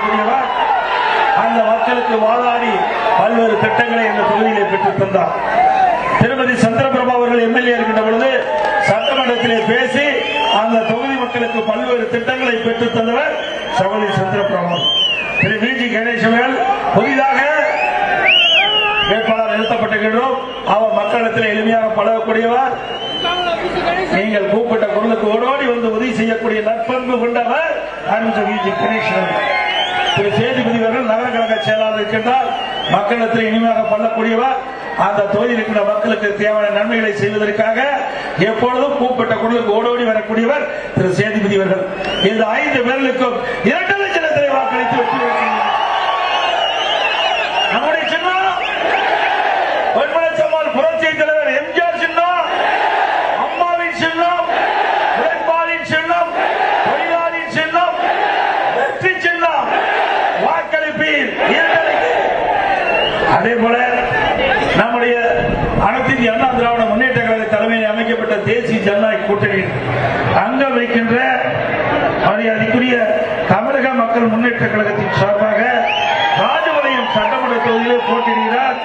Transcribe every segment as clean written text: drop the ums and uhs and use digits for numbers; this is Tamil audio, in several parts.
வரக்கூடியவர் அந்த மக்களுக்கு வாதாடி பல்வேறு திட்டங்களை இந்த தொகுதியிலே பெற்றுத் தந்தார். திருமதி சந்திரபிரபா அவர்கள் எம்எல்ஏ இருக்கின்ற பொழுது சட்டமன்றத்திலே பேசி அந்த தொகுதி மக்களுக்கு பல்வேறு திட்டங்களை பெற்றுத் தந்தவர் சகோதரி சந்திரபிரபா. திரு வி.ஜி. கணேசன் அவர்கள் புதிதாக வேட்பாளர் நிறுத்தப்பட்டிருக்கின்றோம். அவர் மக்களிடத்தில் எளிமையாக பழகக்கூடியவர். நீங்கள் கூப்பிட்ட குரலுக்கு ஓடோடி வந்து உதவி செய்யக்கூடிய நற்பண்பு கொண்டவர் வி.ஜி. கணேசன். திரு சேதுபதி அவர்கள் நகர கழக செயலாளர் இருக்கின்றார். மக்களிடத்தில் இனிமையாக பண்ணக்கூடியவர். அந்த தொகுதியில் இருக்கிற மக்களுக்கு தேவையான நன்மைகளை செய்வதற்காக எப்பொழுதும் கூப்பிட்ட குரலுக்கு ஓடோடி வரக்கூடியவர் திரு சேதுபதி அவர்கள். இந்த 5 பேர்களுக்கும் 2 லட்சத்தை வாக்களித்து வெற்றி பெறுகிறார். நம்முடைய சின்னம் பொன்மனச்சம்மாள் புரட்சி தலைவர் எம்ஜிஆர் சின்னம், அம்மாவின் சின்னம், உழைப்பாளின் சின்னம், தொழிலாளியின் சின்னம், வெற்றி சின்னம். வாக்களிப்பீர். அதே போல நம்முடைய அனைத்து இந்திய அண்ணா திராவிட முன்னேற்ற கழக தலைமையில் அமைக்கப்பட்ட தேசிய ஜனநாயக கூட்டணியில் அங்கம் வைக்கின்ற மரியாதைக்குரிய தமிழக மக்கள் முன்னேற்ற கழகத்தின் சார்பாக ராஜபாளையம் சட்டமன்ற தொகுதியிலே போட்டியிடுகிறார்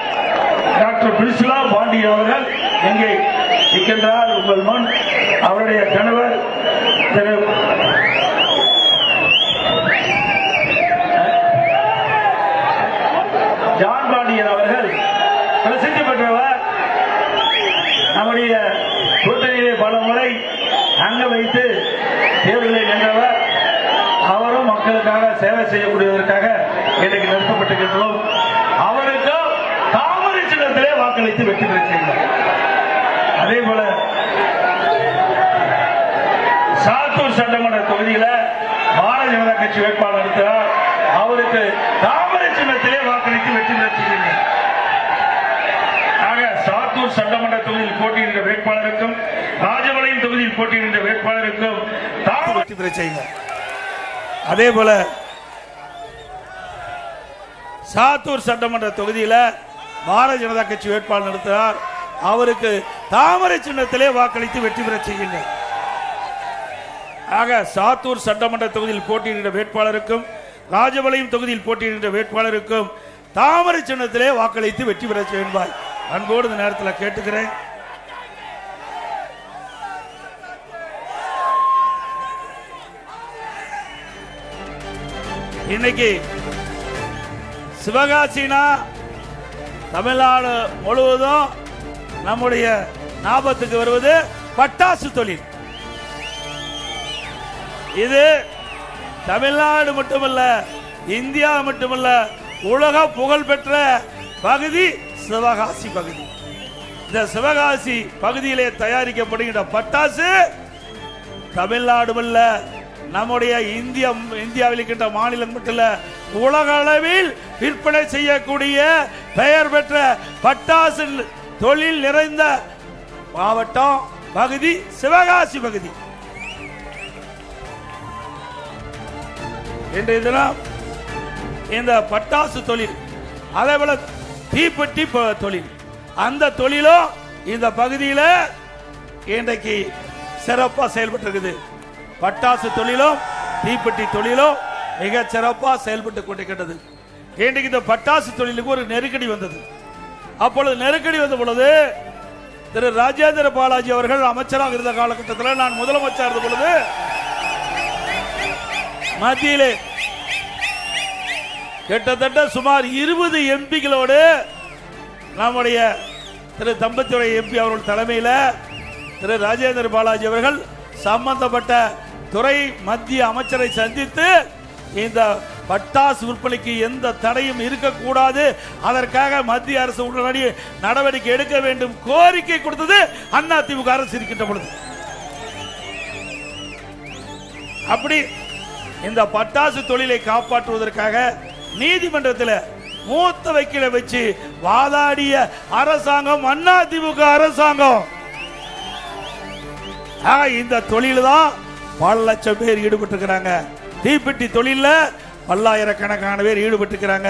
டாக்டர் பிரிசிலா பாண்டியன் அவர்கள். எங்கே இருக்கின்றார்? உங்கள் முன் அவருடைய கணவர் திரு ஜான் பாண்டியன் அவர்கள் பிரசித்தி பெற்றவர். நம்முடைய கூட்டணியிலே பல முறை அங்க வைத்து தேர்தலை வென்றவர். அவரும் மக்களுக்காக சேவை செய்யக்கூடியதற்காக இன்றைக்கு நிறுத்தப்பட்டிருக்கின்றோம். அவருக்கும் தாமரை சின்னத்திலே வாக்களித்து வெற்றி பெற செய்தார். அதே போல சாத்தூர் சட்டமன்ற தொகுதியில பாரதிய ஜனதா கட்சி வேட்பாளர் இருக்கிறார். அவருக்கு தாமரை சின்னத்திலே வாக்களித்து வெற்றி பெற செய்கிறார். சாத்தூர் சட்டமன்ற தொகுதியில் போட்டியிடுகிற வேட்பாளருக்கும் ராஜபாளையம் தொகுதியில் போட்டியிடுகிற வேட்பாளருக்கும் வெற்றி பெற செய்கிறார். அதே போல சாத்தூர் சட்டமன்ற தொகுதியில் பாரதிய ஜனதா கட்சி வேட்பாளர் நிறுத்தினார். அவருக்கு தாமரை சின்னத்திலே வாக்களித்து வெற்றி பெற செய்கின்றனர். ஆக சாத்தூர் சட்டமன்ற தொகுதியில் போட்டியிடுகிற வேட்பாளருக்கும் ராஜபாளையம் தொகுதியில் போட்டியிடுகிற வேட்பாளருக்கும் தாமரை சின்னத்திலே வாக்களித்து வெற்றி பெற செய்வார். அன்போடு இந்த நேரத்தில் கேட்டுக்கிறேன். இன்னைக்கு சிவகாசினா தமிழ்நாடு முழுவதும் நம்முடைய ஞாபகத்துக்கு வருவது பட்டாசு தொழில். இது தமிழ்நாடு மட்டுமல்ல, இந்தியா மட்டுமல்ல, உலக புகழ் பெற்ற பகுதி சிவகாசி பகுதி. இந்த சிவகாசி பகுதியிலே தயாரிக்கப்படுகின்ற பட்டாசு தமிழ்நாடு அல்ல, நம்முடைய இந்தியாவில் இருக்கின்ற மாநிலம் மட்டும் இல்ல, உலக அளவில் விற்பனை செய்யக்கூடிய பெயர் பெற்ற பட்டாசு தொழில் நிறைந்த மாவட்டம் பகுதி சிவகாசி பகுதி. இன்றைய தினம் இந்த பட்டாசு தொழில், அதே போல தீப்பெட்டி தொழில், அந்த தொழிலும் இந்த பகுதியில் இன்றைக்கு சிறப்பாக செயல்பட்டு இருக்குது. பட்டாசு தொழிலும் தீப்பெட்டி தொழிலும் மிக சிறப்பாக செயல்பட்டு கொண்டிருக்கிறது. இன்றைக்கு இந்த பட்டாசு தொழிலுக்கு ஒரு நெருக்கடி வந்தது. அப்பொழுது நெருக்கடி வந்த பொழுது திரு ராஜேந்திர பாலாஜி அவர்கள் அமைச்சராக இருந்த காலகட்டத்தில், நான் முதலமைச்சர் இருந்த பொழுது மத்தியிலே கிட்டத்தட்ட சுமார் 20 எம்பிகளோடு நம்முடைய திரு தம்பத்துறை எம்பி அவர்கள் தலைமையில் திரு ராஜேந்திர பாலாஜி அவர்கள் சம்பந்தப்பட்ட துறை மத்திய அமைச்சரை சந்தித்து இந்த பட்டாசு விற்பனைக்கு எந்த தடையும் இருக்கக்கூடாது, அதற்காக மத்திய அரசு உடனடி நடவடிக்கை எடுக்க வேண்டும் கோரிக்கை கொடுத்தது அதிமுக அரசு இருக்கின்ற பொழுது. அப்படி இந்த பட்டாசு தொழிலை காப்பாற்றுவதற்காக நீதிமன்றத்தில் மூத்த வக்கீலை வச்சு வாதாடிய அரசாங்கம் அதிமுக அரசாங்கம். இந்த தொழில் தான் பல லட்சம் பேர் ஈடுபட்டிருக்கிறாங்க. தீப்பெட்டி தொழில பல்லாயிரக்கணக்கான பேர் ஈடுபட்டிருக்கிறாங்க.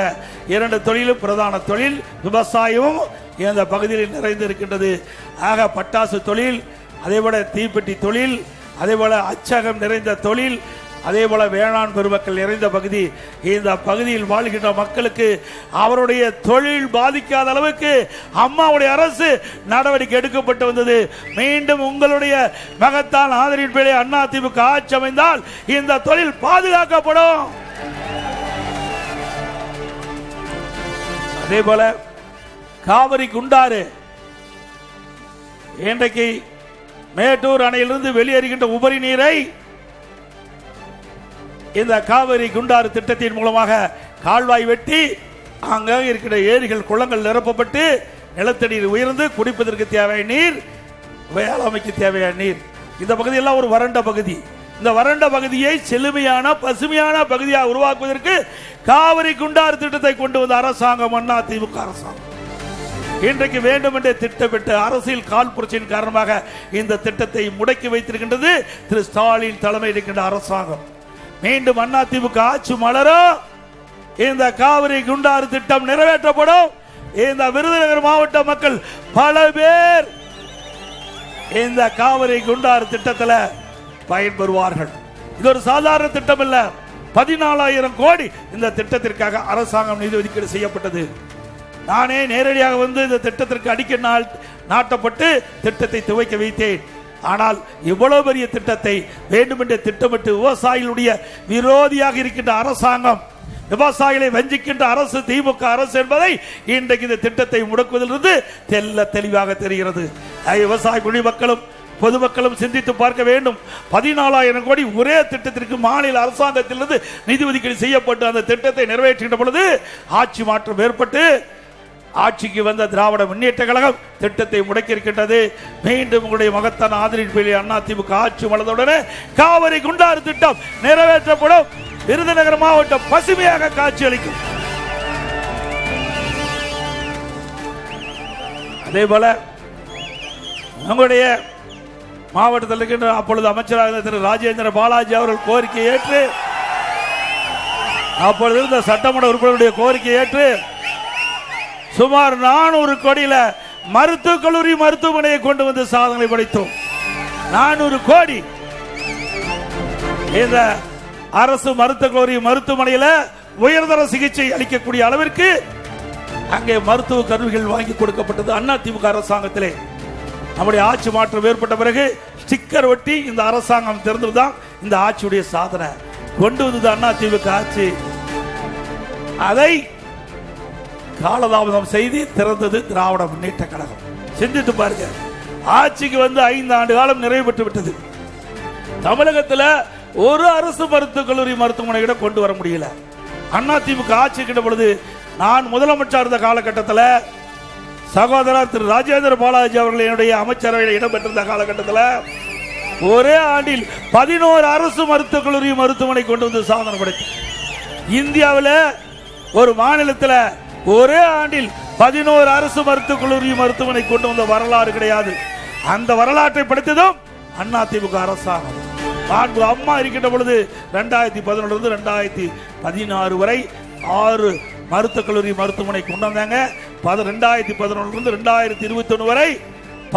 2 தொழிலும் பிரதான தொழில், விவசாயமும் இந்த பகுதியில் நிறைந்து இருக்கின்றது. ஆக பட்டாசு தொழில், அதே போல தீப்பெட்டி தொழில், அதே போல அச்சகம் நிறைந்த தொழில், அதே போல வேளாண் பெருமக்கள் நிறைந்த பகுதி. இந்த பகுதியில் வாழ்கின்ற மக்களுக்கு அவருடைய தொழில் பாதிக்காத அளவுக்கு அம்மாவுடைய அரசு நடவடிக்கை எடுக்கப்பட்டு வந்தது. மீண்டும் உங்களுடைய மகத்தான் ஆதரவின் பேரில் அதிமுக ஆட்சி அமைந்தால் இந்த தொழில் பாதுகாக்கப்படும். அதே போல காவிரி குண்டாறு இன்றைக்கு மேட்டூர் அணையிலிருந்து வெளியேறுகின்ற உபரி நீரை இந்த காவிரி குண்டாறு திட்டத்தின் மூலமாக கால்வாய் வெட்டி அங்கே இருக்கிற ஏரிகள் குளங்கள் நிரப்பப்பட்டு நிலத்தடி உயர்ந்து குடிப்பதற்கு தேவையான நீர், வேளாண்மைக்கு தேவையான நீர். இந்த பகுதியெல்லாம் ஒரு வறண்ட பகுதி. இந்த வறண்ட பகுதியை செழுமையான பசுமையான பகுதியாக உருவாக்குவதற்கு காவிரி குண்டாறு திட்டத்தை கொண்டு வந்த அரசாங்கம் அதிமுக அரசாங்கம். இன்றைக்கு வேண்டும் என்று திட்டமிட்ட அரசியல் காழ்ப்புணர்ச்சியின் காரணமாக இந்த திட்டத்தை முடக்கி வைத்திருக்கின்றது திரு ஸ்டாலின் தலைமை இருக்கின்ற அரசாங்கம். மீண்டும் அதிமுக ஆட்சி மலரும். இந்த காவிரி குண்டாறு திட்டம் நிறைவேற்றப்படும். இந்த விருதுநகர் மாவட்ட மக்கள் பல பேர் இந்த காவிரி குண்டாறு திட்டத்தில் பயன்பெறுவார்கள். இது ஒரு சாதாரண திட்டம் இல்ல. 14,000 கோடி இந்த திட்டத்திற்காக அரசாங்கம் நிதி ஒதுக்கீடு செய்யப்பட்டது. நானே நேரடியாக வந்து இந்த திட்டத்திற்கு அடிக்கல் நாட்டப்பட்டு திட்டத்தை துவக்கி வைத்தேன். ஆனால் இவ்வளவு பெரிய திட்டத்தை வேண்டுமென்றே திட்டமிட்டு விவசாயிகளுடைய விரோதியாக இருக்கின்ற அரசாங்கம், விவசாயிகளை வஞ்சிக்கின்ற அரசு திமுக அரசு என்பதை இன்றைக்கு இந்த திட்டத்தை முடக்குவதிலிருந்து தெளிவாக தெரிகிறது. விவசாய குடிமக்களும் பொதுமக்களும் சிந்தித்து பார்க்க வேண்டும். 14,000 கோடி ஒரே திட்டத்திற்கு மாநில அரசாங்கத்திலிருந்து நிதி ஒதுக்கீடு செய்யப்பட்டு அந்த திட்டத்தை நிறைவேற்றுகின்ற பொழுது ஆட்சி மாற்றம் ஏற்பட்டு ஆட்சிக்கு வந்த திராவிட முன்னேற்ற கழகம் திட்டத்தை முடக்கி இருக்கின்றது. மீண்டும் உங்களுடைய மகத்தான ஆதரவின் பேரில் அதிமுக ஆட்சி வளர்ந்தவுடனே காவிரி குண்டாறு திட்டம் நிறைவேற்றப்படும். விருதுநகர் மாவட்டம் பசுமையாக காட்சியளிக்கும். அதே போல நம்முடைய மாவட்டத்தில் இருக்கின்ற அப்பொழுது அமைச்சராக திரு ராஜேந்திர பாலாஜி அவர்கள் கோரிக்கை ஏற்று, அப்பொழுது இருந்த சட்டமன்ற உறுப்பினருடைய கோரிக்கை ஏற்று சுமார் 400 கோடியில மருத்துவக் கல்லூரி மருத்துவமனையை கொண்டு வந்து சாதனை படைத்தோம். 400 கோடி இந்த அரசு மருத்துவக் கல்லூரி மருத்துவமனையில் உயர்தர சிகிச்சை அளிக்கக்கூடிய அளவிற்கு அங்கே மருத்துவ கருவிகள் வாங்கி கொடுக்கப்பட்டது அதிமுக அரசாங்கத்திலே. நம்முடைய ஆட்சி மாற்றம் ஏற்பட்ட பிறகு ஸ்டிக்கர் ஒட்டி இந்த அரசாங்கம் திறந்ததுதான் இந்த ஆட்சியுடைய சாதனை. கொண்டு வந்தது அதிமுக ஆட்சி. அதை காலதாமதம் செய்து திறந்தது திராவிட முன்னேற்ற கழகம். சிந்தித்து பாருங்க. ஆட்சிக்கு வந்து 5 ஆண்டு காலம் நிறைவு பெற்று விட்டது. தமிழகத்தில் ஒரு அரசு மருத்துவக் கல்லூரி மருத்துவமனை கூட கொண்டு வர முடியல. அதிமுக ஆட்சி கிட்ட பொழுது நான் முதலமைச்சர் இருந்த காலகட்டத்தில் சகோதரர் திரு ராஜேந்திர பாலாஜி அவர்கள் என்னுடைய அமைச்சரவையில் இடம்பெற்றிருந்த காலகட்டத்தில் ஒரே ஆண்டில் 11 அரசு மருத்துவக் கல்லூரி மருத்துவமனை கொண்டு வந்து சாதனை படைத்தோம். இந்தியாவில் ஒரு மாநிலத்தில் ஒரே ஆண்டில் 11 அரசு மருத்துவக் கல்லூரி மருத்துவமனை கொண்டு வந்த வரலாறு கிடையாது. அந்த வரலாற்றை படித்ததும் அதிமுக அரசாங்கம். அம்மா இருக்கின்ற பொழுது 2011 2016 வரை 6 மருத்துவக் கல்லூரி மருத்துவமனை கொண்டு வந்தாங்க. 2011 2021 வரை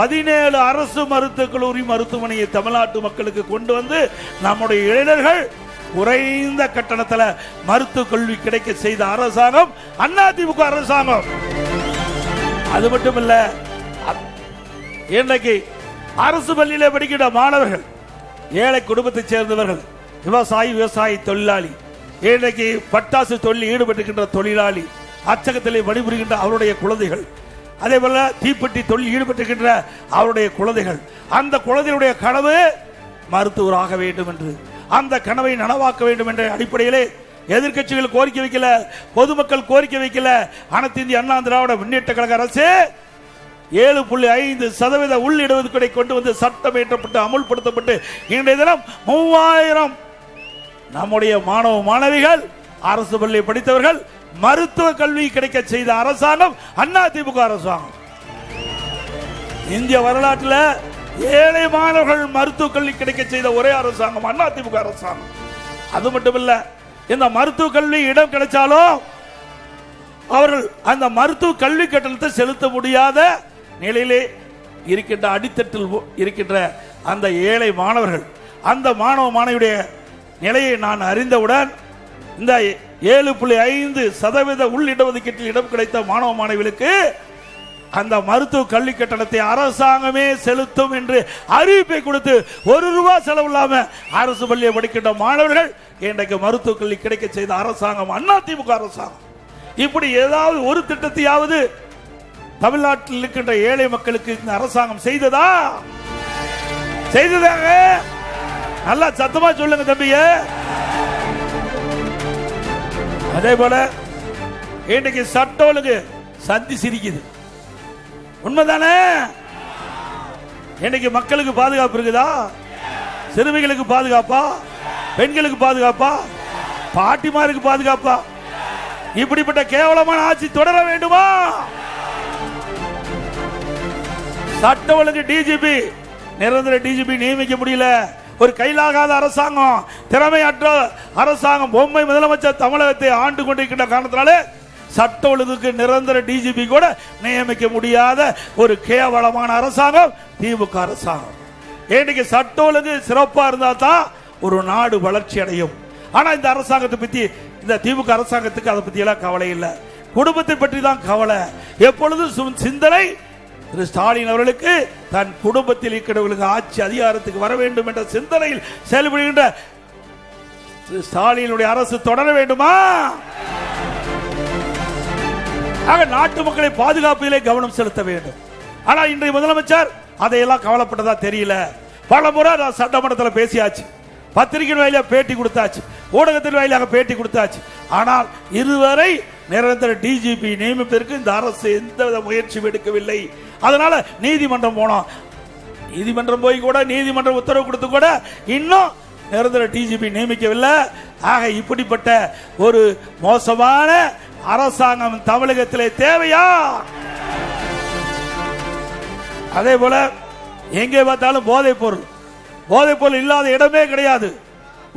17 அரசு மருத்துவக் கல்லூரி மருத்துவமனையை தமிழ்நாட்டு மக்களுக்கு கொண்டு வந்து நம்முடைய இளைஞர்கள் குறைந்த கட்டணத்தில் மருத்துவ கல்வி கிடைக்க செய்த அரசாங்கம் அதிமுக அரசாங்கம். அது மட்டுமல்ல, இன்றைக்கு அரசு பள்ளியிலே படிக்கின்ற மாணவர்கள், ஏழை குடும்பத்தைச் சேர்ந்தவர்கள், விவசாயி தொழிலாளி, இன்றைக்கு பட்டாசு தொழில் ஈடுபட்டுகின்ற தொழிலாளி, அச்சகத்திலே பணிபுரிகின்ற அவருடைய குழந்தைகள், அதே போல தீப்பெட்டி தொழில் ஈடுபட்டுகின்ற அவருடைய குழந்தைகள், அந்த குழந்தையுடைய கனவு மருத்துவராக வேண்டும் என்று, அந்த கனவை நனவாக்க வேண்டும் என்ற அடிப்படையிலே எதிர்க்கட்சிகள் கோரிக்கை வைக்கல, பொதுமக்கள் கோரிக்கை வைக்கல. அனைத்து இந்திய அண்ணா திராவிட முன்னேற்ற கழக அரசு 7.5% உள்ளிடுவதற்கை கொண்டு வந்து சட்டம் இயற்றப்பட்டு அமுல்படுத்தப்பட்டு இன்றைய தினம் 3000 நம்முடைய மாணவ மாணவிகள், அரசு பள்ளி படித்தவர்கள் மருத்துவ கல்வி கிடைக்க செய்த அரசாங்கம் அதிமுக அரசாங்கம். இந்திய வரலாற்றில் ஏழை மாணவர்கள் மருத்துவ கல்வி கிடைக்க செய்த ஒரே அரசாங்கம் அதிமுக அரசாங்கம். அது மட்டுமல்ல, இந்த மருத்துவ கல்வி இடம் கிடைச்சாலும் அவர்கள் அந்த மருத்துவ கல்வி கட்டணத்தை செலுத்த முடியாத நிலையிலே இருக்கின்ற அடித்தட்டில் இருக்கின்ற அந்த ஏழை மாணவர்கள், அந்த மாணவ மாணவியுடைய நிலையை நான் அறிந்தவுடன் இந்த 7.5% உள் இடஒதுக்கீட்டில் இடம் கிடைத்த மாணவ மாணவிகளுக்கு அந்த மருத்துவ கல்வி கட்டணத்தை அரசாங்கமே செலுத்தும் என்று அறிவிப்பை கொடுத்து ₹1 செலவில்லாம அரசு பள்ளியை படிக்கின்ற மாணவர்கள் இன்றைக்கு மருத்துவ கல்வி கிடைக்க செய்த அரசாங்கம் அதிமுக அரசாங்கம். இப்படி ஏதாவது ஒரு திட்டத்தையாவது தமிழ்நாட்டில் இருக்கின்ற ஏழை மக்களுக்கு இந்த அரசாங்கம் செய்ததா? செய்ததாங்க? நல்லா சத்தமா சொல்லுங்க தம்பிய. அதே போல இன்றைக்கு சட்ட ஒழுங்கு சந்தி சிரிக்குது. உண்மைதானே? இன்னைக்கு மக்களுக்கு பாதுகாப்பு இருக்குதா? சிறுமிகளுக்கு பாதுகாப்பா? பெண்களுக்கு பாதுகாப்பா? பாட்டிமாருக்கு பாதுகாப்பா? இப்படிப்பட்ட கேவலமான ஆட்சி தொடர வேண்டுமா? சட்ட ஒழுங்கு டிஜிபி, நிரந்தர டிஜிபி நியமிக்க முடியல. ஒரு கையிலாகாத அரசாங்கம், திறமையற்ற அரசாங்கம், பொம்மை முதலமைச்சர் தமிழகத்தை ஆண்டு கொண்டிருக்கின்ற காரணத்தினாலே சட்ட ஒழுங்குக்கு நிரந்தர டிஜிபி கூட நியமிக்க முடியாத ஒரு கேவலமான அரசாங்கம் திமுக அரசாங்கம். இன்னைக்கு சட்ட ஒழுங்கு சிறப்பா இருந்தா தான் ஒரு நாடு வளர்ச்சி அடையும். ஆனா இந்த அரசாங்கத்தை பத்தி, இந்த திமுக அரசாங்கத்துக்கு அதை பத்தி எல்லாம் கவலை இல்லை. குடும்பத்தை பற்றி தான் கவலை. எப்பொழுதும் சிந்தனை திரு ஸ்டாலின் அவர்களுக்கு தன் குடும்பத்தில் இருக்கிறவர்களுக்கு ஆட்சி அதிகாரத்துக்கு வர வேண்டும் என்ற சிந்தனையில் செயல்படுகின்ற திரு ஸ்டாலினுடைய அரசு தொடர வேண்டுமா? ஆக நாட்டு மக்களை பாதுகாப்பிலே கவனம் செலுத்த வேண்டும். ஆனா இன்றைய முதலமைச்சர் அதையெல்லாம் கவலைப்பட்டதா தெரியல. பல முறை நான் சட்டமன்றத்தில் பேசியாச்சு, பத்திரிகை வாயிலாக பேட்டி கொடுத்தாச்சு, ஊடகத்தின் வாயிலாக பேட்டி கொடுத்தாச்சு. ஆனால் இதுவரை நிரந்தர டிஜிபி நியமிப்பதற்கு இந்த அரசு எந்த முயற்சியும் எடுக்கவில்லை. அதனால நீதிமன்றம் போனோம். நீதிமன்றம் போய் கூட நீதிமன்றம் உத்தரவு கொடுத்து கூட இன்னும் நிரந்தர டிஜிபி நியமிக்கவில்லை. ஆக இப்படிப்பட்ட ஒரு மோசமான அரசாங்கம் தமிழகத்திலே தேவையா? அதே போல எங்கே பார்த்தாலும் போதைப் பொருள் இல்லாத இடமே கிடையாது.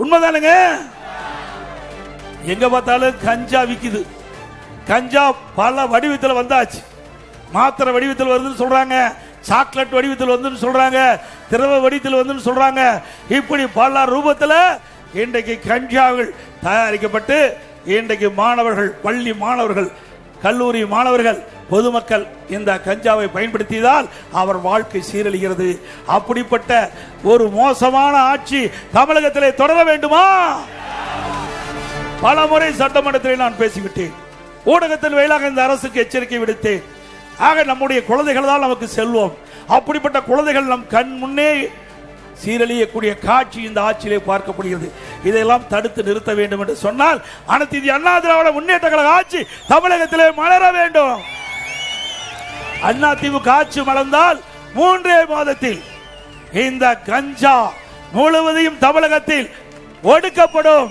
உண்மைதானுங்க? எங்க பார்த்தாலும் கஞ்சா விக்குது. கஞ்சா பல வடிவத்தில் வந்தாச்சு. மாத்திரை வடிவத்தில் வருதுன்னு சொல்றாங்க, சாக்லேட் வடிவத்தில் வந்து சொல்றாங்க, திரவ வடிவத்தில் வந்து சொல்றாங்க. இப்படி பல ரூபத்தில் இன்றைக்கு கஞ்சாவில் தயாரிக்கப்பட்டு இன்றைக்கு மாணவர்கள், பள்ளி மாணவர்கள், கல்லூரி மாணவர்கள், பொதுமக்கள் இந்த கஞ்சாவை பயன்படுத்தியதால் அவர் வாழ்க்கை சீரழிகிறது. அப்படிப்பட்ட ஒரு மோசமான ஆட்சி தமிழகத்திலே தொடர வேண்டுமா? பல முறை சட்டமன்றத்தில் நான் பேசிவிட்டேன், ஊடகத்தின் வாயிலாக இந்த அரசுக்கு எச்சரிக்கை விடுத்தேன். ஆக நம்முடைய குழந்தைகள் தான் நமக்கு செல்வம். அப்படிப்பட்ட குழந்தைகள் நம் கண் முன்னே சீரழியக்கூடிய காட்சி இந்த ஆட்சியிலே பார்க்கப்படுகிறது. இதையெல்லாம் தடுத்து நிறுத்த வேண்டும் என்று சொன்னால் அனைத்து இந்திய அண்ணா திராவிட முன்னேற்ற கழக ஆட்சி தமிழகத்திலே மலர வேண்டும். அண்ணா திமுக ஆட்சி மலர்ந்தால் 3 மாதத்தில் இந்த கஞ்சா முழுவதையும் தமிழகத்தில் ஒடுக்கப்படும்.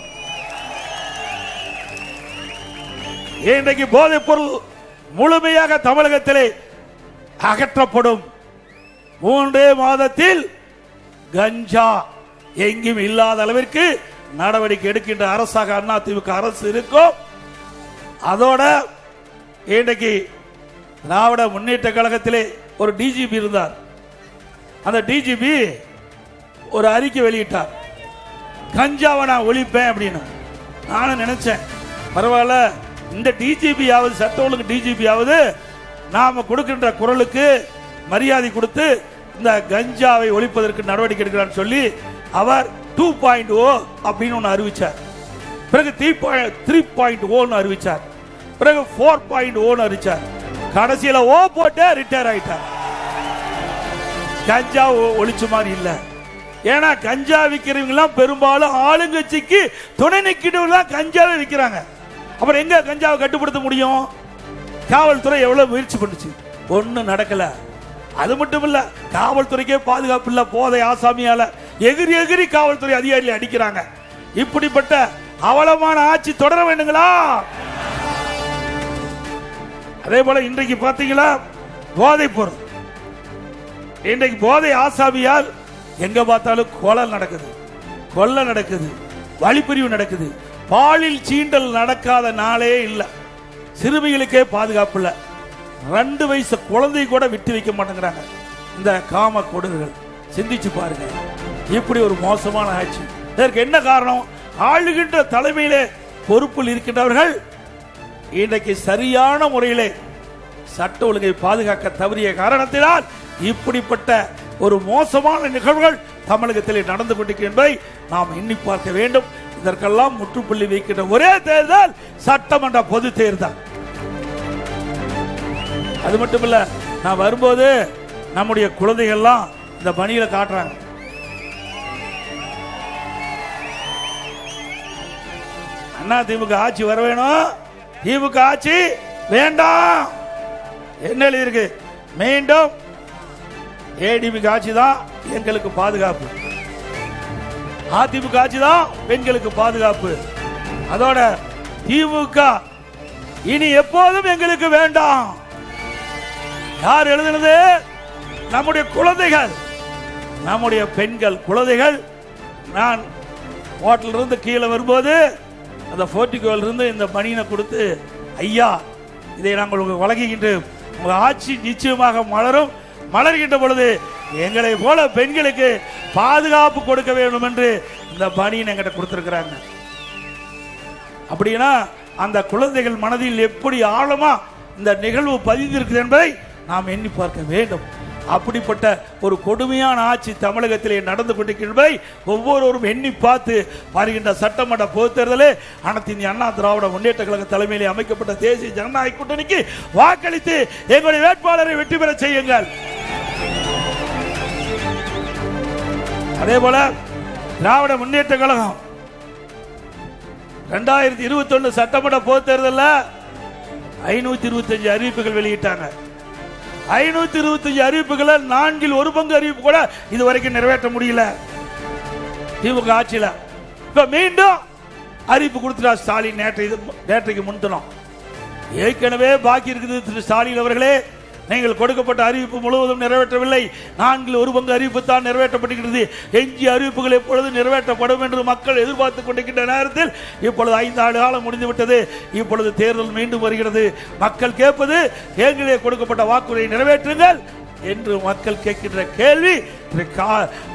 இன்றைக்கு போதைப் பொருள் முழுமையாக தமிழகத்திலே அகற்றப்படும். 3 மாதத்தில் கஞ்சா எங்கும் இல்லாத அளவிற்கு நடவடிக்கை எடுக்கின்ற அரசாக அண்ணா திமுக அரசு இருக்கும். அதோட இன்றைக்கு திராவிட முன்னேற்ற கழகத்திலே ஒரு டிஜிபி இருந்தார். அந்த டிஜிபி ஒரு அறிக்கை வெளியிட்டார், கஞ்சாவை நான் ஒழிப்பேன் அப்படின்னு. நானும் நினைச்சேன், பரவாயில்ல, இந்த டிஜிபியாவது, சட்ட ஒழுங்கு டிஜிபியாவது நாம கொடுக்கின்ற குரலுக்கு மரியாதை கொடுத்து இந்த கஞ்சாவை ஒழிப்பதற்கு நடவடிக்கை எடுக்கிறான்னு சொல்லி அவர் 2.0 அப்படின்னு ஒன்று அறிவிச்சார். பிறகு 3.0 அறிவிச்சார். பிறகு 4.0 அறிவிச்சார். கடைசியில ஓ போட்டு ரிட்டையர் ஆயிட்டார். கஞ்சா ஒழிச்ச மாதிரி இல்ல. ஏன்னா கஞ்சா விற்கிறவங்க எல்லாம் பெரும்பாலும் ஆளுங்கட்சிக்கு துணை நிற்கிறவங்க கஞ்சாவை விற்கிறாங்க. அப்புறம் எங்க கஞ்சாவை கட்டுப்படுத்த முடியும்? காவல்துறை எவ்வளவு முயற்சி பண்ணுச்சு, ஒன்னும் நடக்கல. அது மட்டும் இல்ல, காவல்துறைக்கே பாதுகாப்பு இல்ல. போதை ஆசாமியால எகிரி எகிரி காவல்துறை அதிகாரிகளை அடிக்கிறாங்க. இப்படிப்பட்ட அவலமான ஆட்சி தொடர வேண்டுங்களா? அதே போல இன்றைக்கு பாத்தீங்களா போதைப் பொருள், இன்றைக்கு போதை ஆசாமியால் எங்க பார்த்தாலும் கொலை நடக்குது, கொலை நடக்குது, வழிப்பறிவு நடக்குது. பாலில் சீண்டல் நடக்காத நாளே இல்ல. சிறுமிகளுக்கே பாதுகாப்பு இல்ல. 2 வயசு குழந்தை கூட விட்டு வைக்க மாட்டேங்கிறாங்க இந்த காம கொடுகள். சிந்திச்சு பாருங்க, இப்படி ஒரு மோசமான ஆட்சி. இதற்கு என்ன காரணம்? ஆளுகின்ற தலைமையிலே பொறுப்பில் இருக்கின்றவர்கள் இன்றைக்கு சரியான முறையிலே சட்ட ஒழுங்கை பாதுகாக்க தவறிய காரணத்தினால் இப்படிப்பட்ட ஒரு மோசமான நிகழ்வுகள் தமிழகத்திலே நடந்து கொண்டிருக்கிறது என்பதை நாம் எண்ணி பார்க்க வேண்டும். இதற்கெல்லாம் முற்றுப்புள்ளி வைக்கின்ற ஒரே தேர்தல் சட்டமன்ற பொது தேர்தல். அது மட்டுமல்ல, நான் வரும்போது நம்முடைய குழந்தைகள்லாம் இந்த பணியில காட்டுறாங்க. அண்ணா திமுக ஆட்சி வர வேணும், திமுக ஆட்சி வேண்டாம். என்ன எழுதியிருக்கு? மீண்டும் ஏடிஎம்கே ஆட்சி தான் எங்களுக்கு பாதுகாப்பு, அதிமுக ஆட்சி தான் பெண்களுக்கு பாதுகாப்பு. அதோட திமுக இனி எப்போதும் எங்களுக்கு வேண்டாம். யார் எழுதுனது? நம்முடைய குழந்தைகள், நம்முடைய பெண்கள் குழந்தைகள். நான் ஹோட்டல் இருந்து கீழே வரும்போது அந்த போர்ட்டிகோல இருந்து இந்த பணியினை கொடுத்து, ஐயா இதை நாங்கள் வழங்குகின்றோம், உங்கள் ஆட்சி நிச்சயமாக மலரும், மலர்கின்ற பொழுது எங்களை போல பெண்களுக்கு பாதுகாப்பு கொடுக்க வேண்டும் என்று இந்த பணியினை எங்கிட்ட கொடுத்திருக்கிறாங்க. அப்படின்னா அந்த குழந்தைகள் மனதில் எப்படி ஆழமா இந்த நிகழ்வு பதிந்திருக்குது என்பதை நாம் எண்ணி பார்க்க வேண்டும். அப்படிப்பட்ட ஒரு கொடுமையான ஆட்சி தமிழகத்திலே நடந்து கொண்டிருக்கிறதை ஒவ்வொருவரும் எண்ணி பார்த்து வருகின்ற சட்டமன்ற பொதுத் தேர்தலே அனைத்து இந்திய அண்ணா திராவிட முன்னேற்ற கழக தலைமையிலே அமைக்கப்பட்ட தேசிய ஜனநாயக கூட்டணிக்கு வாக்களித்து எங்களுடைய வேட்பாளரை வெற்றி பெற செய்யுங்கள். அதே போல திராவிட முன்னேற்ற கழகம் 2021 சட்டமன்ற பொதுத் தேர்தலில் 525 அறிவிப்புகள் வெளியிட்டாங்க. 525 அறிவிப்புகளை 1/4 அறிவிப்பு கூட இதுவரைக்கும் நிறைவேற்ற முடியல திமுக ஆட்சியில். இப்ப மீண்டும் அறிவிப்பு கொடுத்துட்டா ஸ்டாலின். நேற்றைக்கு முன்தினம் ஏற்கனவே பாக்கி இருக்குது. திரு ஸ்டாலின் அவர்களே, நீங்கள் கொடுக்கப்பட்ட அறிவிப்பு முழுவதும் நிறைவேற்றவில்லை, 4/4 அறிவிப்பு தான் நிறைவேற்றப்பட்டிருக்கிறது. எஞ்சிய அறிவிப்புகள் எப்பொழுது நிறைவேற்றப்படும் என்று மக்கள் எதிர்பார்த்துக் கொண்டிருக்கின்ற நேரத்தில் இப்பொழுது 5 ஆண்டு காலம் முடிந்துவிட்டது. இப்பொழுது தேர்தல் மீண்டும் வருகிறது. மக்கள் கேட்பது, தேர்தலில் கொடுக்கப்பட்ட வாக்குறுதியை நிறைவேற்றுங்கள் என்று மக்கள் கேட்கின்ற கேள்வி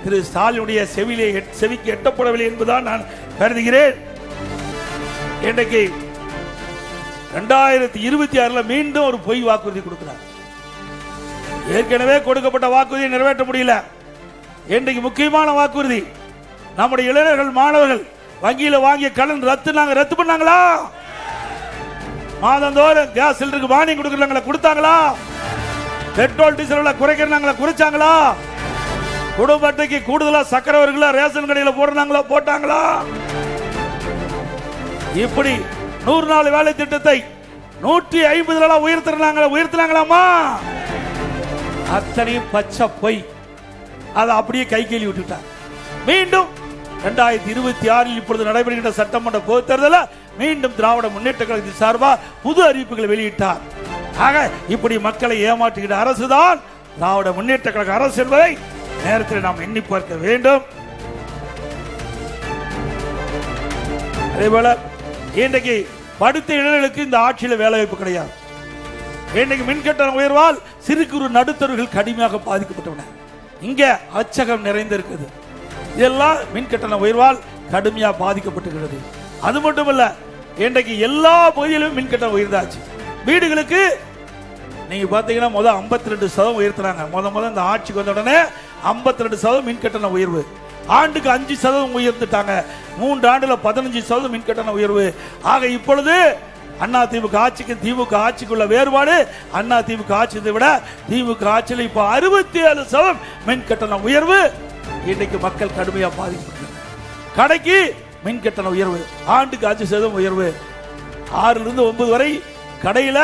திரு ஸ்டாலினுடைய செவிக்கு எட்டப்படவில்லை என்பதுதான் நான் கருதுகிறேன். இன்றைக்கு 2026 மீண்டும் ஒரு பொய் வாக்குறுதி கொடுக்கிறார். ஏற்கனவே கொடுக்கப்பட்ட வாக்குறுதியை நிறைவேற்ற முடியல. இன்றைக்கு முக்கியமான வாக்குறுதி, நம்முடைய இளைஞர்கள் மாணவர்கள் வங்கியில வாங்கிய கடன் ரத்து பண்ணாங்களா? மாதந்தோறும் கேஸ் சிலிண்டருக்கு மானியம் கொடுக்கறாங்களா? கொடுத்தாங்களா? பெட்ரோல் டீசல் குறைக்கிறாங்களா? குறைச்சாங்களா? குடும்ப அட்டைக்கு கூடுதலா சக்கரை வருங்களா? ரேஷன் கடையில் போடுறாங்களா? போட்டாங்களா? இப்படி 100 நாள் வேலை திட்டத்தை 150 உயர்த்தினாங்களாமா? அத்தனை பச்சை பொய். அதை அப்படியே கை கேள்வி விட்டுட்டார். மீண்டும் 2026 இப்பொழுது நடைபெறுகின்ற சட்டமன்ற பொதுத் தேர்தலில் மீண்டும் திராவிட முன்னேற்ற கழகத்தின் சார்பாக புது அறிவிப்புகளை வெளியிட்டார். ஆக இப்படி மக்களை ஏமாற்றுகிற அரசுதான் திராவிட முன்னேற்ற கழக அரசு என்பதை நேரத்தில் நாம் எண்ணி பார்க்க வேண்டும். அதே போல இன்றைக்கு படித்த இளைஞர்களுக்கு இந்த ஆட்சியில் வேலை வாய்ப்பு கிடையாது. இன்றைக்கு மின்கட்டண உயர்வால் சிறு குறு நடுத்தரவுகள் கடுமையாக பாதிக்கப்பட்டன. இங்க அச்சகம் நிறைந்திருக்குது. இதெல்லாம் மின்கட்டண உயர்வால் கடுமையாக பாதிக்கப்பட்டுகிறது. அது மட்டுமல்ல, இன்றைக்கு எல்லா பகுதியிலும் மின்கட்டணம் உயர்ந்தாச்சு. வீடுகளுக்கு நீங்க பாத்தீங்கன்னா 52% உயர்த்தினாங்க. முத இந்த ஆட்சிக்கு வந்த உடனே 52% மின்கட்டண உயர்வு. ஆண்டுக்கு 5% உயர்த்திட்டாங்க. 3 ஆண்டுல 15% மின்கட்டண உயர்வு. ஆக இப்பொழுது அண்ணா திமுக ஆட்சிக்கு திமுக ஆட்சிக்குள்ள வேறுபாடு, அண்ணா திமுக ஆட்சியை விட திமுக ஆட்சியில் இப்ப 67% மின்கட்டண உயர்வு. இன்னைக்கு மக்கள் கடுமையா பாதிக்கப்பட்டாங்க. கடைக்கு மின்கட்டண உயர்வு, ஆண்டுக்கு 5% உயர்வு. 6 இருந்து 9 வரை கடையில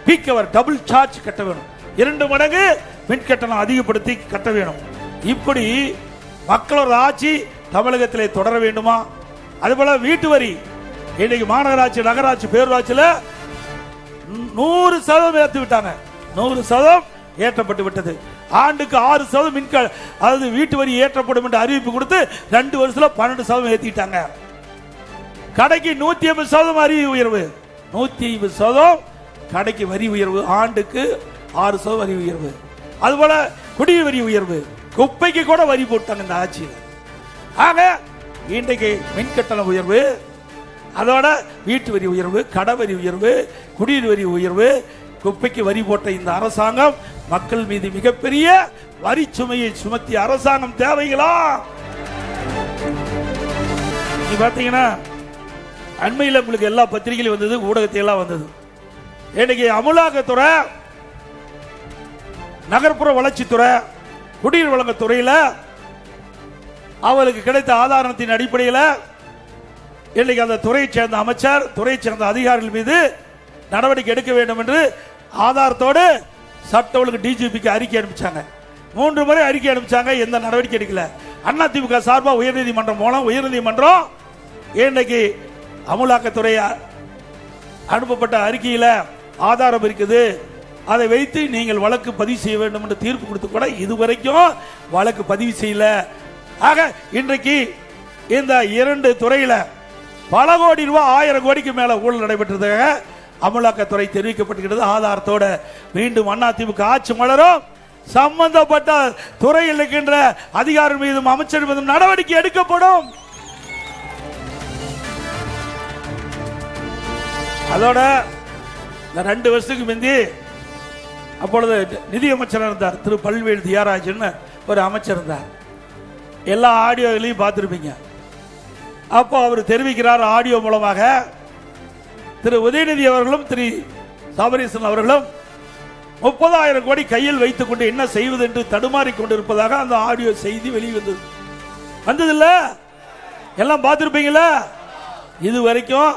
பீக் அவர் டபுள் சார்ஜ் கட்ட வேணும். 2 மடங்கு மின்கட்டணம் அதிகப்படுத்தி கட்ட வேணும். இப்படி மக்களோட ஆட்சி தமிழகத்திலே தொடர வேண்டுமா? அதுபோல வீட்டு வரி இன்னைக்கு மாநகராட்சி, நகராட்சி, பேரூராட்சியில் 100% ஏற்றி விட்டாங்க. 100% ஏற்றப்பட்டு விட்டது. ஆண்டுக்கு 6% அதாவது வீட்டு வரி ஏற்றப்படும் என்று அறிவிப்பு கொடுத்து 2 வருஷத்துல 12% ஏற்றிட்டாங்க. கடைக்கு 150% வரி உயர்வு. 150% கடைக்கு வரி உயர்வு. ஆண்டுக்கு 6% வரி உயர்வு. அதுபோல குடிநீர் வரி உயர்வு. குப்பைக்கு கூட வரி போட்டாங்க இந்த ஆட்சியில். ஆக இன்றைக்கு மின்கட்டண உயர்வு, அதோட வீட்டு வரி உயர்வு, கடை வரி உயர்வு, குடிநீர் வரி உயர்வு, குப்பைக்கு வரி போட்ட இந்த அரசாங்கம் மக்கள் மீது மிகப்பெரிய வரி சுமையை சுமத்திய அரசாங்கம் தேவைகளா? நீ பாத்தீங்கன்னா அண்மையில் உங்களுக்கு எல்லா பத்திரிகையிலும் வந்தது, ஊடகத்தையெல்லாம் வந்தது. இன்னைக்கு அமலாக்கத்துறை, நகர்ப்புற வளர்ச்சித்துறை, குடிநீர் வழங்க துறையில் அவளுக்கு கிடைத்த ஆதாரத்தின் அடிப்படையில் இன்னைக்கு அந்த துறையை சேர்ந்த அமைச்சர், துறையை சேர்ந்த அதிகாரிகள் மீது நடவடிக்கை எடுக்க வேண்டும் என்று ஆதாரத்தோடு சட்ட ஒழுங்கு டிஜிபிக்கு அறிக்கை அனுப்பிச்சாங்க. 3 முறை அறிக்கை அனுப்பிச்சாங்க, எந்த நடவடிக்கை எடுக்கல. அதிமுக சார்பாக உயர்நீதிமன்றம் மூலம் உயர்நீதிமன்றம் இன்னைக்கு அமலாக்கத்துறை அனுப்பப்பட்ட அறிக்கையில் ஆதாரம் இருக்குது, அதை வைத்து நீங்கள் வழக்கு பதிவு செய்ய வேண்டும் என்று தீர்ப்பு கொடுத்து கூட இதுவரைக்கும் வழக்கு பதிவு செய்யல. ஆக இன்றைக்கு இந்த 2 துறையில பல கோடி ரூபாய், 1000 கோடிக்கு மேல ஊழல் நடைபெற்றதாக அமலாக்கத்துறை தெரிவிக்கப்பட்டிருக்கிறது ஆதாரத்தோட. மீண்டும் அதிமுக ஆட்சி மலரும், சம்பந்தப்பட்ட துறையில் இருக்கின்ற அதிகாரி மீதும் அமைச்சர் மீதும் நடவடிக்கை எடுக்கப்படும். அதோட இந்த 2 வருஷத்துக்கு முந்தி அப்பொழுது நிதியமைச்சர் இருந்தார் திரு பல்வேல் தியாகராஜன், ஒரு அமைச்சர் இருந்தார். எல்லா ஆடியோகளையும் பார்த்திருப்பீங்க. அப்போ அவர் தெரிவிக்கிறார் ஆடியோ மூலமாக, திரு உதயநிதி அவர்களும் திரு சபரீசன் அவர்களும் 30,000 கோடி கையில் வைத்துக் கொண்டு என்ன செய்வது என்று தடுமாறி கொண்டிருப்பதாக அந்த ஆடியோ செய்தி வெளிவந்தது. வந்ததில்ல, எல்லாம் பார்த்திருப்பீங்களா? இதுவரைக்கும்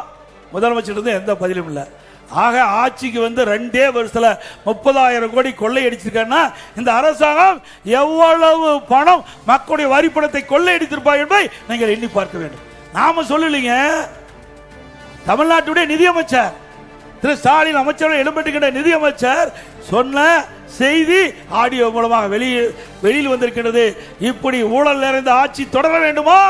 முதலமைச்சர் எந்த பதிலும் இல்லை. ஆக ஆட்சிக்கு வந்து 2 வருஷத்துல 30,000 கோடி கொள்ளையடிச்சிருக்காங்கன்னா இந்த அரசாங்கம் எவ்வளவு பணம் மக்களுடைய வரி பணத்தை கொள்ளையடித்திருப்பா என்பதை நீங்கள் எண்ணி பார்க்க வேண்டும். நாம சொல்லலைங்க, தமிழ்நாட்டுடைய நிதியமைச்சர் திரு ஸ்டாலின் அமைச்சர்கள் இடம்பெற்றுகின்ற நிதியமைச்சர் சொன்ன செய்தி ஆடியோ மூலமாக வெளியில் வந்திருக்கிறது. இப்படி ஊழல் நிறைந்த ஆட்சி தொடர வேண்டுமா?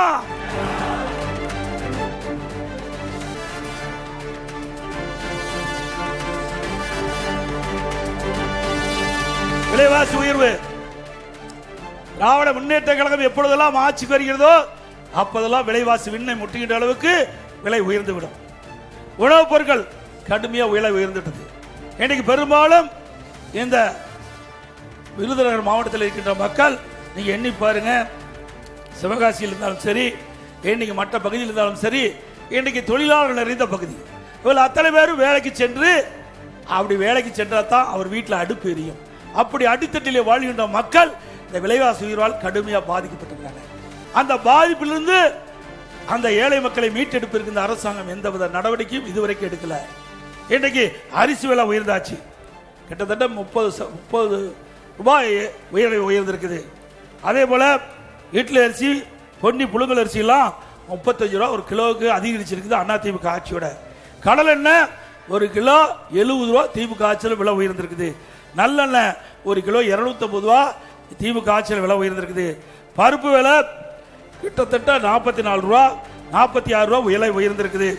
விலைவாசி உயர்வு, திராவிட முன்னேற்ற கழகம் எப்பொழுதெல்லாம் ஆட்சிக்கு வருகிறதோ அப்போதெல்லாம் விலைவாசி விண்ணை முட்டுகின்ற அளவுக்கு விலை உயர்ந்துவிடும். உணவுப் பொருட்கள் கடுமையாக விலை உயர்ந்துட்டது. இன்னைக்கு பெரும்பாலும் இந்த விருதுநகர் மாவட்டத்தில் இருக்கின்ற மக்கள் நீங்க எண்ணி பாருங்க, சிவகாசியில் இருந்தாலும் சரி, இன்னைக்கு மற்ற பகுதியில் இருந்தாலும் சரி, இன்னைக்கு தொழிலாளர்கள் நிறைந்த பகுதி. இவள் அத்தனை பேரும் வேலைக்கு சென்று, அப்படி வேலைக்கு சென்றால் தான் அவர் வீட்டில் அடுப்பு எரியும். அப்படி அடித்தட்டிலே வாழ்கின்ற மக்கள் இந்த விலைவாசி உயர்வால் கடுமையாக பாதிக்கப்பட்டிருக்காங்க. அந்த பாதிப்பிலிருந்து அந்த ஏழை மக்களை மீட்டெடுப்பிற்கு இந்த அரசாங்கம் எந்தவித நடவடிக்கையும் இதுவரைக்கும் எடுக்கல. இன்றைக்கு அரிசி விலை உயர்ந்தாச்சு, கிட்டத்தட்ட 30 ரூபாய் உயர்ந்திருக்குது. அதே போல இட்லி அரிசி, பொன்னி புழுங்கல் அரிசி எல்லாம் 35 ரூபா ஒரு கிலோவுக்கு அதிகரிச்சிருக்குது அதிமுக ஆட்சியோட. கடல் எண்ணெய் 1 கிலோ 70 ரூபா திமுக ஆட்சியில் விலை உயர்ந்திருக்குது. நல்லெண்ணெய் 1 கிலோ 250 ரூபா திமுக ஆட்சியில் விலை உயர்ந்திருக்குது. பருப்பு விலை கிட்டத்தட்ட 44 ரூபா 46 ரூபா விலை உயர்ந்திருக்குது.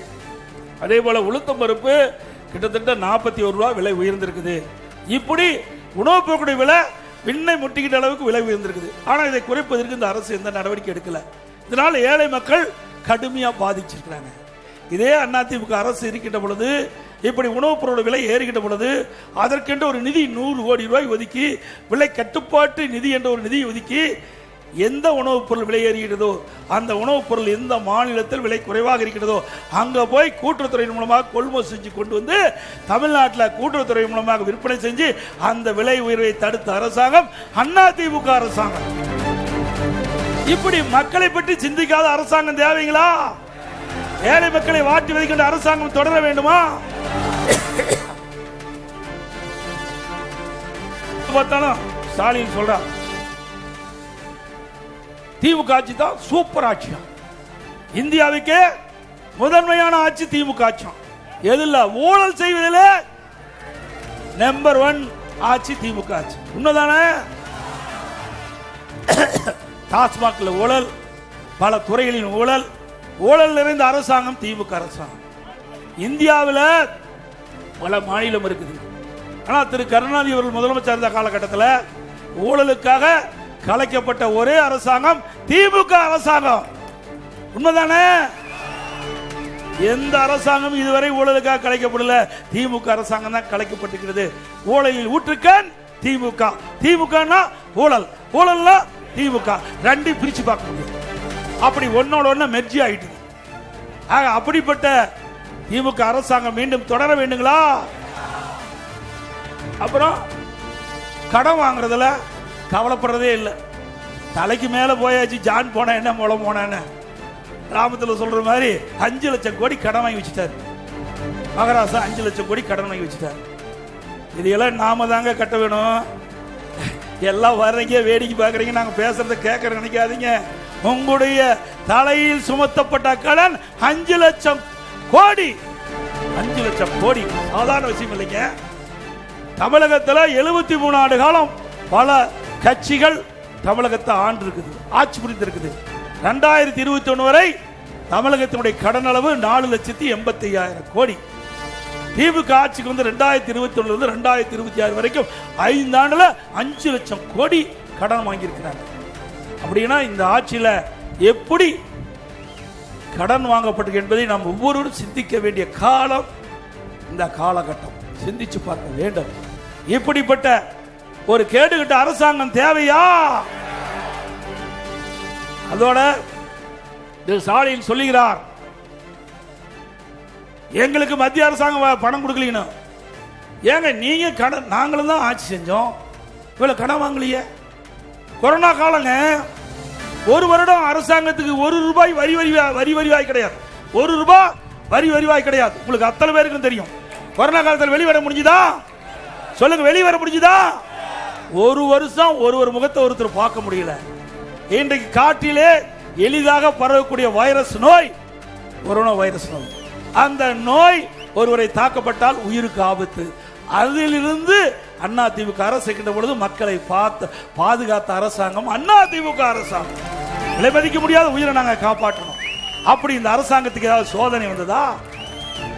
அதே போல உளுத்தம் பருப்பு கிட்டத்தட்ட 41 ரூபா விலை உயர்ந்திருக்குது. இப்படி உணவுப் பொருட்களுடைய விலை விண்ணை முட்டிக்கிட்ட அளவுக்கு விலை உயர்ந்திருக்குது. ஆனால் இதை குறைப்பதற்கு இந்த அரசு எந்த நடவடிக்கை எடுக்கல. இதனால ஏழை மக்கள் கடுமையா பாதிச்சிருக்கிறாங்க. இதே அதிமுக அரசு இருக்கின்ற பொழுது, இப்படி உணவுப் பொருள் விலை ஏறுகின்ற பொழுது அதற்கென்று ஒரு நிதி 100 கோடி ரூபாய் ஒதுக்கி, விலை கட்டுப்பாட்டு நிதி என்ற ஒரு நிதியை ஒதுக்கி, எந்த உணவுப் பொருள் விலை ஏறுகிறதோ அந்த உணவுப் பொருள் எந்த மாநிலத்தில் விலை குறைவாக இருக்கிறதோ அங்க போய் கூட்டுறவுத்துறையின் மூலமாக கொள்முதல் செஞ்சு கொண்டு வந்து தமிழ்நாட்டில் கூட்டுறவுத்துறை மூலமாக விற்பனை செஞ்சு அந்த விலை உயர்வை தடுத்த அரசாங்கம் அதிமுக அரசாங்கம். இப்படி மக்களை பற்றி சிந்திக்காத அரசாங்கம் தேவைங்களா? ஏழை மக்களை வாட்டி வைக்கின்ற அரசாங்கம் தொடர வேண்டுமா? பார்த்தாலும் ஸ்டாலின் சொல்றார், திமுக ஆட்சி தான் சூப்பர் ஆட்சி, இந்தியாவுக்கே முதன்மையான ஆட்சி திமுக ஆட்சி. எதுல ஊழல் செய்வதில் நம்பர் 1 ஆட்சி திமுக ஆட்சி. உண்மைதானே? டாஸ்மாக்ல ஊழல், பல துறைகளின் ஊழல், ஊழல் நிறைந்த அரசாங்கம் திமுக அரசாங்கம். இந்தியாவில் பல மாநிலம் இருக்குது. ஆனால் திரு கருணாநிதி அவர்கள் முதலமைச்சர் இருந்த காலகட்டத்தில் ஊழலுக்காக கலைக்கப்பட்ட ஒரே அரசாங்கம் திமுக அரசாங்கம். உண்மைதானே? எந்த அரசாங்கம் இதுவரை ஊழலுக்காக கலைக்கப்படல. திமுக அரசாங்கம் தான் கலைக்கப்பட்டிருக்கிறது. ஊழலில் ஊற்றுக்கண் திமுக, திமுகனா ஊழல், ஊழல்னா திமுக, ரெண்டையும் பிரிச்சு பார்க்க முடியும். அப்படி ஒன்னோட ஒண்ணு மெர்ஜி ஆயிட்டு. அப்படிப்பட்ட திமுக அரசாங்கம் மீண்டும் தொடர வேண்டுங்களா? அப்புறம் கடன் வாங்குறதுல கவலைப்படுறதே இல்லை. தலைக்கு மேல போயாச்சு. ஜான் போன என்ன மூலம் போன கிராமத்தில் சொல்ற மாதிரி 5 லட்சம் கோடி கடன் வாங்கி வச்சுட்டாரு. மகாராஷ்டிரா 5 லட்சம் கோடி கடன் வாங்கி வச்சுட்டாரு. இதையெல்லாம் நாம தாங்க கட்ட வேணும். எல்லாம் வர்றீங்க, வேடிக்கை பார்க்குறீங்க, நாங்கள் பேசுறத கேட்கற நினைக்காதீங்க. உங்களுடைய தலையில் சுமத்தப்பட்ட கடன் 5 லட்சம் கோடி. 5 லட்சம் கோடி சாதாரண விஷயம் இல்லைங்க. தமிழகத்தில் 73 ஆண்டு காலம் பல கட்சிகள் தமிழகத்தை ஆண்டு இருக்குது, ஆட்சி புரிந்து இருக்குது. 2021 வரை தமிழகத்தினுடைய கடன் அளவு 4,85,000 கோடி. திமுக ஆட்சிக்கு வந்து 2021 இருந்து 2026 வரைக்கும் 5 ஆண்டுல 5 லட்சம் கோடி கடன் வாங்கியிருக்கிறாங்க. அப்படின்னா இந்த ஆட்சியில எப்படி கடன் வாங்கப்பட்டது என்பதை நாம் ஒவ்வொருவரும் சிந்திக்க வேண்டிய காலம் இந்த காலகட்டம். சிந்திச்சு பார்க்க வேண்டும். இப்படிப்பட்ட ஒரு கேடுகட்ட அரசாங்கம் தேவையா? அதோட ஸ்டாலின் சொல்லுகிறார், எங்களுக்கு மத்திய அரசாங்கம் பணம் கொடுக்கலீங்க. ஏங்க நீங்க கடன், நாங்களும் தான் ஆட்சி செஞ்சோம், இவ்வளவு கடன் வாங்கலையே. கொரோனா காலங்க, ஒரு வருடம் அரசாங்கத்துக்கு 1 ரூபாய் வரி வரிவாய் கிடையாது. 1 ரூபாய் வரி வரிவாய் கிடையாது. உங்களுக்கு அத்தனை பேருக்கும் தெரியும். கொரோனா காலத்தில் வெளிவர முடிஞ்சுதா? சொல்லுங்க, வெளிவர முடிஞ்சுதா? ஒரு வருஷம் ஒரு முகத்தை ஒருத்தர் பார்க்க முடியல. இன்றைக்கு காட்டிலே எளிதாக பரவக்கூடிய வைரஸ் நோய் கொரோனா வைரஸ் நோய். அந்த நோய் ஒருவரை தாக்கப்பட்டால் உயிருக்கு ஆபத்து. அதிலிருந்து அதிமுக அரசு இருக்கின்ற பொழுது மக்களை பாதுகாத்த அரசாங்கம் அதிமுக அரசாங்கம். விலை மதிக்க முடியாத உயிரை நாங்கள் காப்பாற்றணும். அப்படி இந்த அரசாங்கத்துக்கு ஏதாவது சோதனை வந்ததா?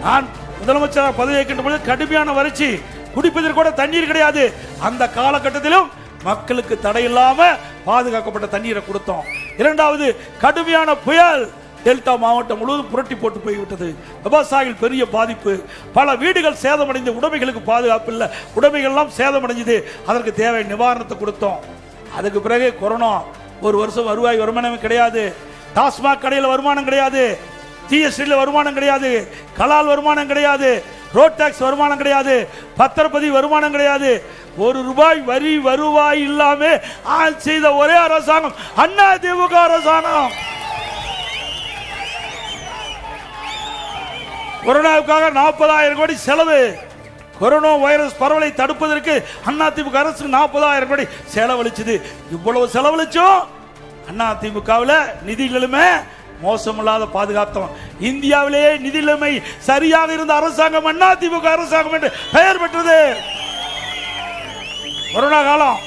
நான் முதலமைச்சராக பதவி ஏற்கின்ற பொழுது கடுமையான வறட்சி, குடிப்பதற்கு கூட தண்ணீர் கிடையாது. அந்த காலகட்டத்திலும் மக்களுக்கு தடையில்லாம பாதுகாக்கப்பட்ட தண்ணீரை கொடுத்தோம். இரண்டாவது, கடுமையான புயல் டெல்டா மாவட்டம் முழுவதும் புரட்டி போட்டு போய்விட்டது. விவசாயிகள் பெரிய பாதிப்பு, பல வீடுகள் சேதமடைந்து உடைமைகளுக்கு பாதுகாப்பு இல்லை, உடைமைகள் எல்லாம் சேதமடைஞ்சது. அதற்கு தேவை நிவாரணத்தை கொடுத்தோம். அதுக்கு பிறகு கொரோனா, ஒரு வருஷம் வருவாய் வருமானம் கிடையாது, டாஸ்மாக் கடையில் வருமானம் கிடையாது, ஜிஎஸ்டியில் வருமானம் கிடையாது, கலால் வருமானம் கிடையாது, ரோட் டாக்ஸ் வருமானம் கிடையாது, பத்திரப்பதிவு வருமானம் கிடையாது. 1 ரூபாய் வரி வருவாய் இல்லாம ஆட்சி செய்த ஒரே அரசாங்கம் அதிமுக அரசாங்கம். கொரோனாவுக்காக 40,000 கோடி செலவு. கொரோனா வைரஸ் பரவலை தடுப்பதற்கு அதிமுக அரசு 40,000 கோடி செலவழிச்சது. இவ்வளவு செலவழிச்சும் அதிமுகவில் நிதி நிலைமை மோசமில்லாத பாதுகாத்தோம். இந்தியாவிலேயே நிதி நிலைமை சரியாக இருந்த அரசாங்கம் அதிமுக அரசாங்கம் என்று பெயர் பெற்றது. கொரோனா காலம்,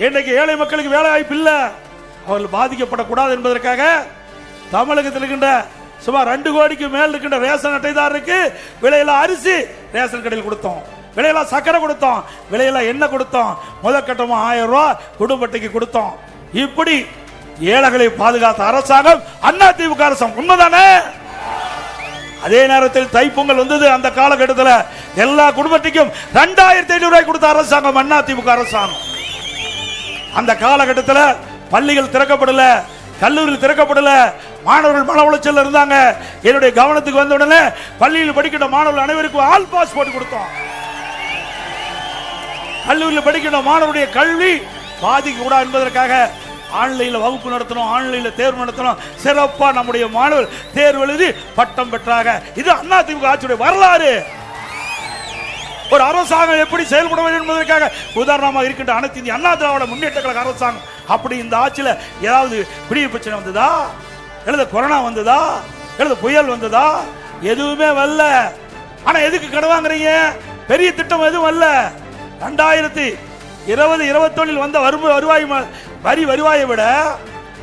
இன்றைக்கு ஏழை மக்களுக்கு வேலை வாய்ப்பு இல்லை, அவர்கள் பாதிக்கப்படக்கூடாது என்பதற்காக தமிழகத்தில் இருக்கின்ற சுமார் 2 கோடிக்கு மேல் இருக்கின்ற ரேஷன் அட்டைதாரருக்கு விலையில அரிசி ரேஷன் கடையில் கொடுத்தோம், விலையில சக்கரை கொடுத்தோம், விலையில எண்ணெய் கொடுத்தோம், முதற்கட்டமா 1000 ரூபாய் குடும்ப அட்டைக்கு கொடுத்தோம். இப்படி ஏழைகளை பாதுகாத்த அரசாங்கம் அதிமுக அரசாங்கம். உண்மைதானே? அதே நேரத்தில் தைப்பொங்கல் வந்தது. அந்த காலகட்டத்தில் எல்லா குடும்பத்துக்கும் 2500 ரூபாய் கொடுத்த அரசாங்கம் அதிமுக அரசாங்கம். அந்த காலகட்டத்தில் பள்ளிகள் திறக்கப்படல, கல்லூரிகள் திறக்கப்படல, மாணவர்கள் மன உளைச்சல் இருந்தாங்க. என்னுடைய கவனத்துக்கு வந்த உடனே பள்ளியில் படிக்கின்ற மாணவர்கள் அனைவருக்கும் ஆல் பாஸ் போட்டு கொடுத்தோம். கல்லூரியில் படிக்கின்ற மாணவருடைய கல்வி பாதிக்க கூடாது என்பதற்காக ஆன்லைன்ல வகுப்பு நடத்தணும், ஆன்லைன்ல தேர்வு நடத்தணும். சிறப்பா நம்முடைய மாணவர் தேர்வு எழுதி பட்டம் பெற்றாங்க. இது அதிமுக ஆட்சியுடைய வரலாறு. ஒரு அரசாங்கம் எப்படி செயல்பட வேண்டும் என்பதற்காக உதாரணமாக இருக்கின்ற அனைத்து இந்திய அண்ணா திராவிட முன்னேற்ற கழக அரசாங்கம். அப்படி இந்த ஆட்சியில் ஏதாவது பிடிய பிரச்சனை வந்ததா? எழுத கொரோனா வந்ததா? எழுத புயல் வந்ததா? எதுவுமே வரல. ஆனா எதுக்கு கடன் வாங்குறீங்க? பெரிய திட்டம் எதுவும் வரல. 2020-21 வந்த வரி வருவாயை விட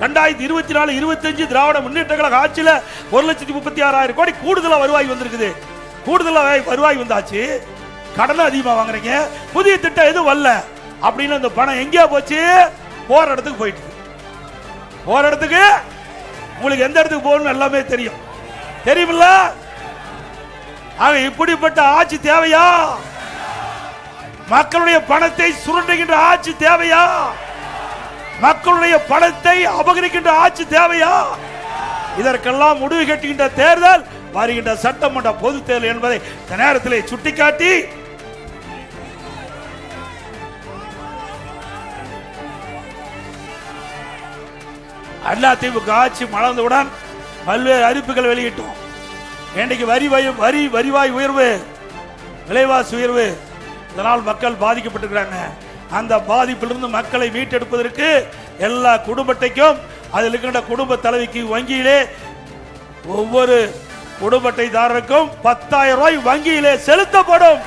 2024-25 திராவிட முன்னேற்ற கழக ஆட்சியில 1,36,000 கோடி கூடுதலா வருவாய் வந்திருக்குது. கூடுதலா வருவாய் வந்தாச்சு, கடன் அதிகமா வாங்குறீங்க, புதிய திட்டம் எதுவும் வரல. அப்படின்னு இந்த பணம் எங்கேயா போச்சு? போற இடத்துக்கு போயிட்டு, போற இடத்துக்கு உங்களுக்கு எந்த இடத்துக்கு போகணும் எல்லாமே தெரியும், தெரியுமில்ல? ஆக இப்படிப்பட்ட ஆட்சி தேவையா? மக்களுடைய பணத்தை சுரண்டுகின்ற ஆட்சி தேவையா? மக்களுடைய பணத்தை அபகரிக்கின்ற ஆட்சி தேவையா? இதற்கெல்லாம் முடிவு கட்டுகின்ற தேர்தல் வருகின்ற சட்டமன்ற பொது தேர்தல் என்பதை இந்த நேரத்தில் சுட்டிக்காட்டி அதிமுக ஆட்சி மலர்ந்தவுடன் பல்வேறு அறிவிப்புகள் வெளியிட்டோம். இன்றைக்கு வரிவாய் உயர்வு, விலைவாசி உயர்வு, இதனால் மக்கள் பாதிக்கப்பட்டிருக்கிறாங்க. அந்த பாதிப்பிலிருந்து மக்களை மீட்டெடுப்பதற்கு எல்லா குடும்ப அட்டைக்கும் அதில் இருக்கின்ற குடும்ப தலைவிக்கு வங்கியிலே ஒவ்வொரு குடும்ப அட்டைதாரருக்கும் 10,000 ரூபாய் வங்கியிலே செலுத்தப்படும்.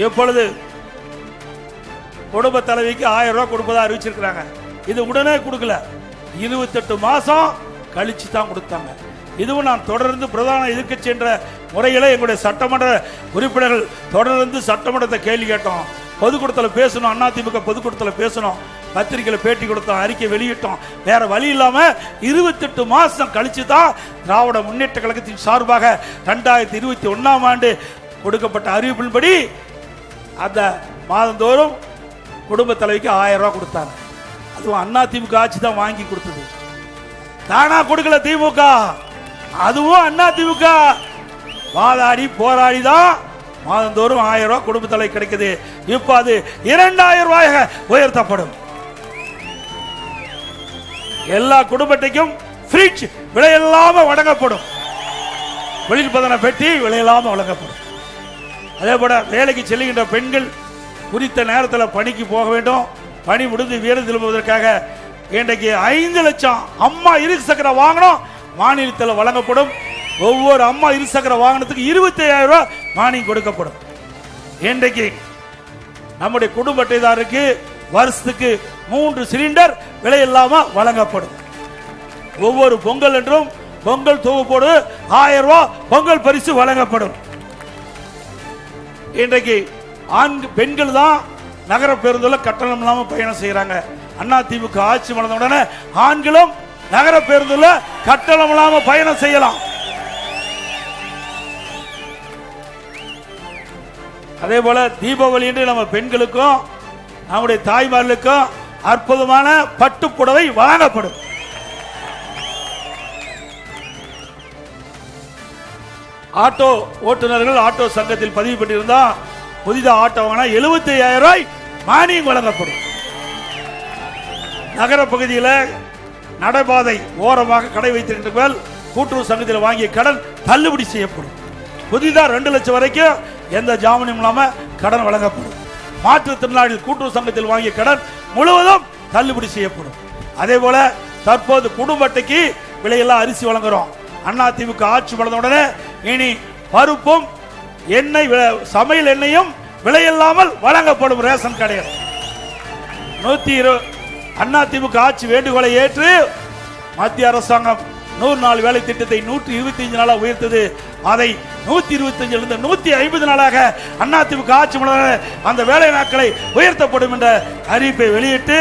இப்பொழுது குடும்ப தலைவிக்கு 1000 ரூபாய் கொடுப்பதா அறிவிச்சிருக்கிறாங்க. இது உடனே கொடுக்கல, 28 மாசம் கழிச்சு தான் கொடுத்தாங்க. இதுவும் நான் தொடர்ந்து பிரதான எதிர்க்கட்சி என்ற முறையில எங்களுடைய சட்டமன்ற உறுப்பினர்கள் தொடர்ந்து சட்டமன்றத்தை கேள்வி கேட்டோம், பொதுக்கூட்டத்தில் பேசணும், அதிமுக பொதுக்கூட்டத்தில் பேசணும், பத்திரிகையில் பேட்டி கொடுத்தோம், அறிக்கை வெளியிட்டோம். வேற வழி இல்லாம 28 மாசம் கழிச்சு தான் திராவிட முன்னேற்ற கழகத்தின் சார்பாக 2021ஆம் ஆண்டு கொடுக்கப்பட்ட அறிவிப்பின்படி அந்த மாதந்தோறும் குடும்ப தலைவிக்கு 1000 ரூபாய் கொடுத்தாங்க. அதுவும் அதிமுக ஆட்சி தான் வாங்கி கொடுத்தது, தானா கொடுக்கல திமுக. அதுவும் அதிமுக வாதாடி போராடி தான் மாதந்தோறும் 1000 ரூபாய் குடும்ப தலை கிடைக்குது. இப்ப அது 2000 ரூபாயாக உயர்த்தப்படும். எல்லா குடும்பத்தையும் ஃப்ரிட்ஜ் விலையில்லாம வழங்கப்படும், குளிர்பதன பெட்டி விலையில்லாம வழங்கப்படும். அதே போல வேலைக்கு செல்லுகின்ற பெண்கள் குறித்த நேரத்தில் பணிக்கு போக வேண்டும். பணி முடிந்து வீடு திரும்புவதற்காக இன்றைக்கு 5 லட்சம் அம்மா இருசக்கர வாகனம் மாநிலத்தில் வழங்கப்படும். ஒவ்வொரு அம்மா இருசக்கர வாகனத்துக்கு 25,000 ரூபாய் மானியம் கொடுக்கப்படும். இன்றைக்கு நம்முடைய குடும்ப அட்டைதாரருக்கு வருஷத்துக்கு 3 சிலிண்டர் விலை இல்லாம வழங்கப்படும். ஒவ்வொரு பொங்கல் என்றும் பொங்கல் தொகுப்போடு 1000 ரூபாய் பொங்கல் பரிசு வழங்கப்படும். இன்றைக்கு பெண்கள் தான் நகர பேருந்துல கட்டணம் இல்லாம பயணம் செய்யறாங்க. அதிமுக ஆட்சி வந்த உடனே ஆண்களும் நகர பேருந்துல கட்டணம் இல்லாம பயணம் செய்யலாம். அதே போல தீபாவளி என்று நம்ம பெண்களுக்கும் நம்முடைய தாய்மார்களுக்கும் அற்புதமான பட்டு புடவை வழங்கப்படும். ஆட்டோ ஓட்டுநர்கள் ஆட்டோ சங்கத்தில் பதிவு பண்ணியிருந்தா புதிதாக ஆட்டோ வாங்கினா 75,000 ரூபாய் மானியம் வழங்கப்படும். நகர பகுதியில் நடைபாதை ஓரமாக கடை வைத்திருக்கின்ற கூட்டுறவு சங்கத்தில் வாங்கிய கடன் தள்ளுபடி செய்யப்படும். புதிதாக 2 லட்சம் வரைக்கும் எந்த ஜாமீனும் இல்லாம கடன் வழங்கப்படும். மாற்றுத்திறனாளிகள் கூட்டுறவு சங்கத்தில் வாங்கிய கடன் முழுவதும் தள்ளுபடி செய்யப்படும். அதே போல தற்போது குடும்ப அட்டைக்கு விலையெல்லாம் அரிசி வழங்குறோம். அதிமுக ஆட்சி வளர்ந்த உடனே இனி பருப்பும் எண்ணெய் சமையல் எண்ணெயும் விலையில்லாமல் வழங்கப்படும். ரேஷன் கடையில் 120 அதிமுக ஆட்சி வேண்டுகோளை ஏற்று மத்திய அரசாங்கம் 100 நாள் வேலை திட்டத்தை 125 நாளாக உயர்த்தது. அதை 125 150 நாளாக அதிமுக ஆட்சி அந்த வேலை நாட்களை உயர்த்தப்படும் என்ற அறிவிப்பை வெளியிட்டு